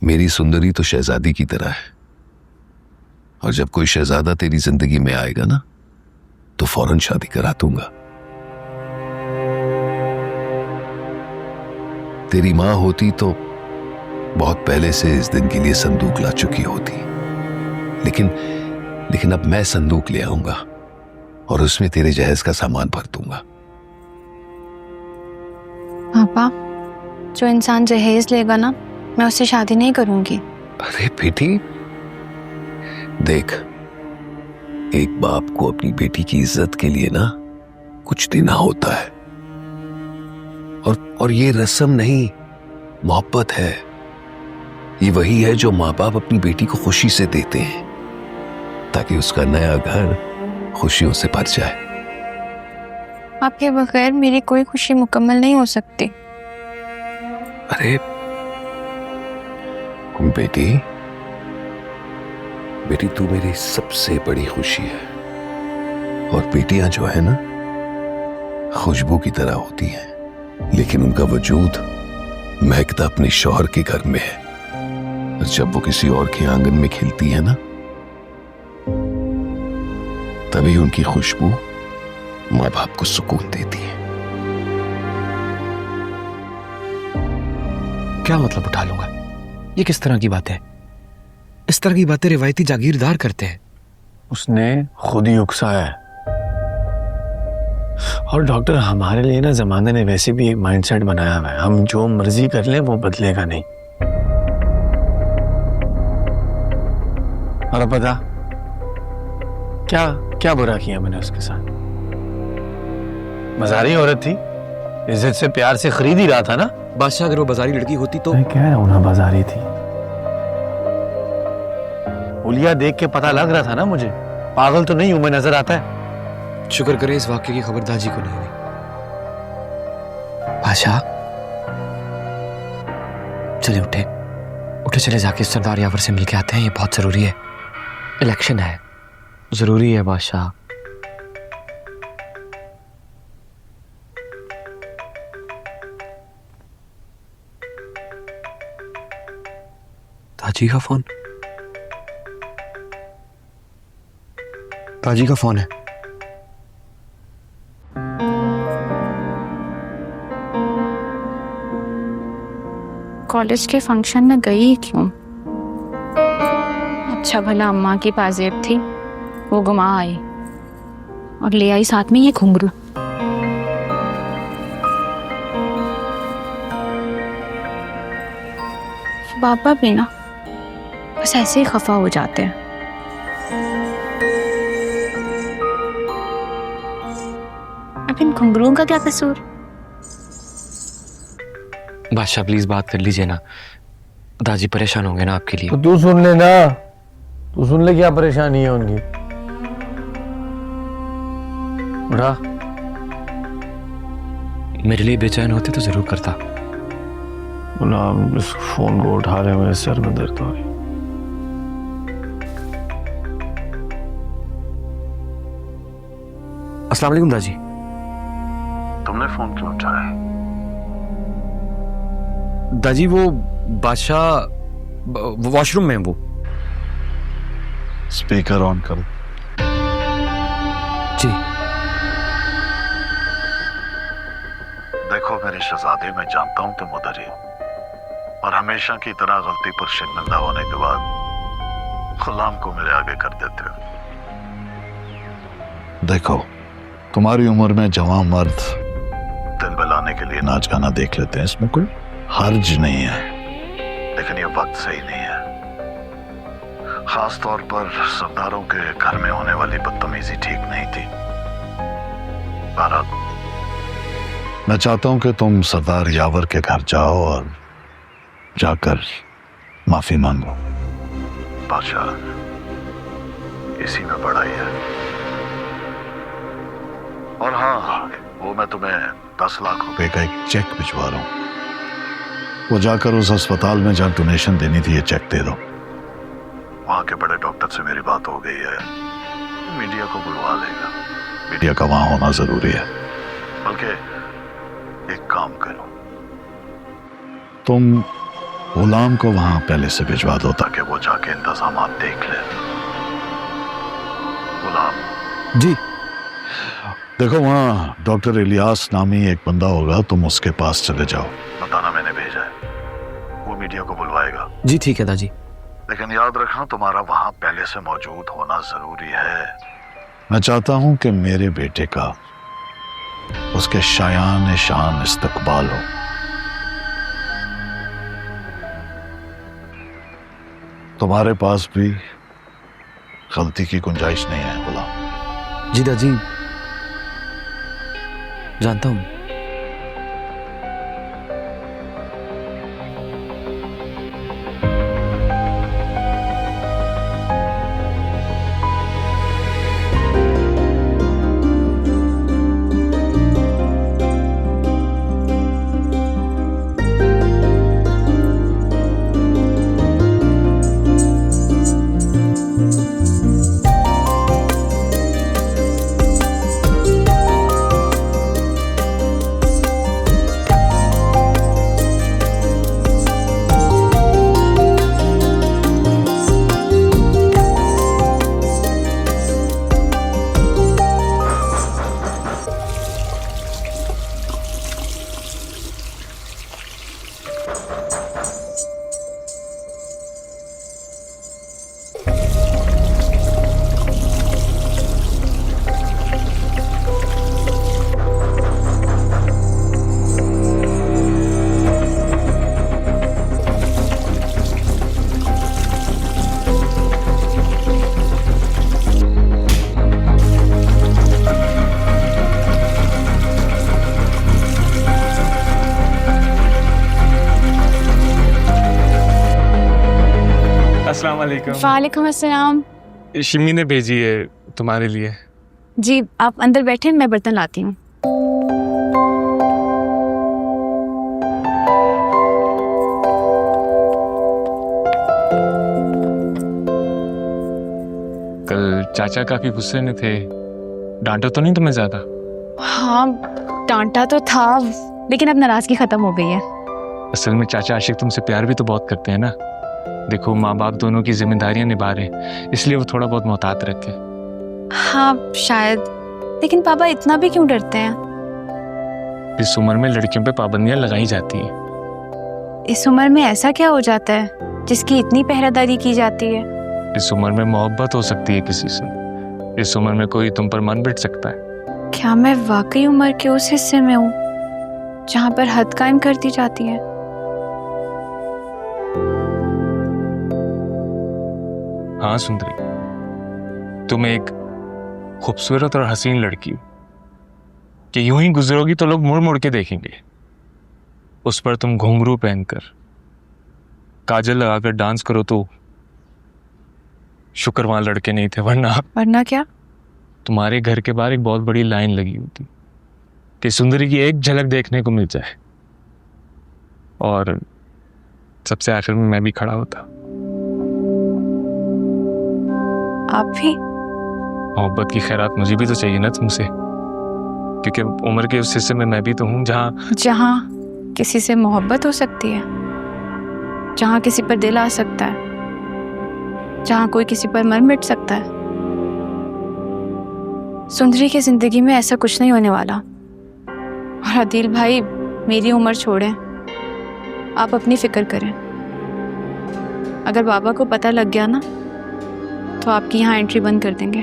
मेरी सुंदरी तो शहजादी की तरह है, और जब कोई शहजादा तेरी जिंदगी में आएगा ना तो फौरन शादी करा दूंगा। तेरी मां होती तो बहुत पहले से इस दिन के लिए संदूक ला चुकी होती, लेकिन अब मैं संदूक ले आऊंगा और उसमें तेरे जहेज का सामान भर दूंगा। पापा, जो इंसान जहेज लेगा ना, मैं उससे शादी नहीं करूंगी। अरे बेटी, देख, एक बाप को अपनी बेटी की इज्जत के लिए ना कुछ देना होता है, और ये रस्म नहीं, मोहब्बत है। ये वही है जो माँ बाप अपनी बेटी को खुशी से देते हैं ताकि उसका नया घर खुशियों से भर जाए। आपके बगैर मेरी कोई खुशी मुकम्मल नहीं हो सकती। अरे बेटी तू मेरी सबसे बड़ी खुशी है, और बेटियां जो है ना खुशबू की तरह होती हैं, लेकिन उनका वजूद महकता अपने शौहर के घर में है, और जब वो किसी और के आंगन में खिलती है ना तभी उनकी खुशबू माँ बाप को सुकून देती है। क्या मतलब उठा लूंगा? ये किस तरह की बात है? इस तरह की बातें रिवायती जागीरदार करते हैं। उसने खुद ही उकसाया है। और डॉक्टर, हमारे लिए ना जमाने ने वैसे भी एक माइंडसेट बनाया हुआ है, हम जो मर्जी कर लें वो बदलेगा नहीं। और पता क्या क्या बुरा किया मैंने उसके साथ? बाजारी औरत थी, इज्जत से प्यार से खरीद ही रहा था ना। बादशाह, अगर वो बाजारी लड़की होती तो मैं कह रहा हूं ना, बाजारी थी। उलिया देख के पता लग रहा था ना मुझे, पागल तो नहीं हूं मैं, नजर आता है। शुक्र करे इस वाक्य की खबर दाजी को नहीं हुई। बादशाह, चले उठे चले जाके सरदार यावर से मिलके आते हैं, ये बहुत जरूरी है। इलेक्शन है, जरूरी है बादशाह। दाजी का फोन, दाजी का फोन है। कॉलेज के फंक्शन में गई क्यों? अच्छा भला अम्मा की पाजेब थी, वो घुमा आई और ले आई साथ में ये घुंघरू। पापा भी ना बस ऐसे ही खफा हो जाते हैं। अब इन घुंघरुओं का क्या कसूर? बादशाह प्लीज बात कर लीजिए ना, दादी परेशान होंगे ना आपके लिए। तो तू सुन ले ना, तू सुन ले क्या परेशानी है उनकी। उठा। मेरे लिए बेचैन होते तो जरूर करता। गुलाम, इस फोन को उठा ले, मेरे सर में दर्द हो रही। अस्सलाम वालेकुम दादी। तुमने फोन क्यों उठाया? दादी वो बादशाह वॉशरूम में, वो स्पीकर ऑन करो। जी। देखो मेरे शहजादे, मैं जानता हूं तुम उधर ही हो, और हमेशा की तरह गलती पर शर्मिंदा होने के बाद गुलाम को मेरे आगे कर देते हो। देखो, तुम्हारी उम्र में जवान मर्द दिन बहलाने के लिए नाच गाना देख लेते हैं, इसमें कोई हर्ज नहीं है, लेकिन ये वक्त सही नहीं है। खास तौर पर सरदारों के घर में होने वाली बदतमीजी ठीक नहीं थी। बहरहाल, मैं चाहता हूं कि तुम सरदार यावर के घर जाओ और जाकर माफी मांगो। बादशाह, इसी में बड़ाई है। और हाँ, वो मैं तुम्हें 10 लाख रुपए का एक चेक भिजवा रहा हूं, वो जाकर उस अस्पताल में जहां डोनेशन देनी थी ये चेक दे दो। वहां के बड़े डॉक्टर से मेरी बात हो गई है, मीडिया को बुलवा लेगा। मीडिया का वहां होना जरूरी है। बल्कि एक काम करो, तुम गुलाम को वहां पहले से भिजवा दो ताकि वो जाके इंतजाम देख ले। गुलाम जी। देखो, वहां डॉक्टर इलियास नामी एक बंदा होगा, तुम उसके पास चले जाओ, बताना मैंने भेजा है। वो मीडिया को बुलवाएगा। जी ठीक है दादी। लेकिन याद रखना, तुम्हारा वहां पहले से मौजूद होना जरूरी है। मैं चाहता हूं कि मेरे बेटे का उसके शायान शान इस्तकबाल हो। तुम्हारे पास भी गलती की गुंजाइश नहीं है गुलाम। जी दादी, जानता हूं। अस्सलाम वालेकुम। वालेकुम अस्सलाम। शिमी ने भेजी है तुम्हारे लिए। जी आप अंदर बैठे, मैं बर्तन लाती हूँ। कल चाचा काफी गुस्से में थे, डांटा तो नहीं तुम्हें ज्यादा? हाँ डांटा तो था, लेकिन अब नाराजगी खत्म हो गई है। असल में चाचा आशिक तुमसे प्यार भी तो बहुत करते हैं ना। देखो माँ बाप दोनों की जिम्मेदारियां निभा रहे, इसलिए वो थोड़ा बहुत मोहतात रहते हैं। हाँ शायद, लेकिन पापा इतना भी क्यों डरते हैं? इस उम्र में लड़कियों पे पाबंदियां लगाई जाती हैं। इस उम्र में ऐसा क्या हो जाता है जिसकी इतनी पहरादारी की जाती है? इस उम्र में मोहब्बत हो सकती है किसी से। इस उम्र में कोई तुम पर मन बैठ सकता है। क्या मैं वाकई उम्र के उस हिस्से में हूँ जहाँ पर हद कायम कर दी जाती है? हाँ सुंदरी, तुम एक खूबसूरत और हसीन लड़की हो कि यूं ही गुजरोगी तो लोग मुड़ मुड़ के देखेंगे। उस पर तुम घुंघरू पहनकर काजल लगाकर डांस करो तो शुक्र वहां लड़के नहीं थे, वरना क्या? तुम्हारे घर के बाहर एक बहुत बड़ी लाइन लगी होती कि सुंदरी की एक झलक देखने को मिल जाए, और सबसे आखिर में मैं भी खड़ा होता। आप भी? मोहब्बत की खैरात मुझे भी तो चाहिए ना तुमसे, क्योंकि उम्र के उस हिस्से में मैं भी तो हूँ जहाँ किसी से मोहब्बत हो सकती है, जहाँ किसी पर दिल आ सकता है, जहाँ कोई किसी पर मन मिट सकता है। सुंदरी की जिंदगी में ऐसा कुछ नहीं होने वाला। और आदिल भाई, मेरी उम्र छोड़ें, आप अपनी फिक्र करें। अगर बाबा को पता लग गया ना तो आपकी यहाँ एंट्री बंद कर देंगे।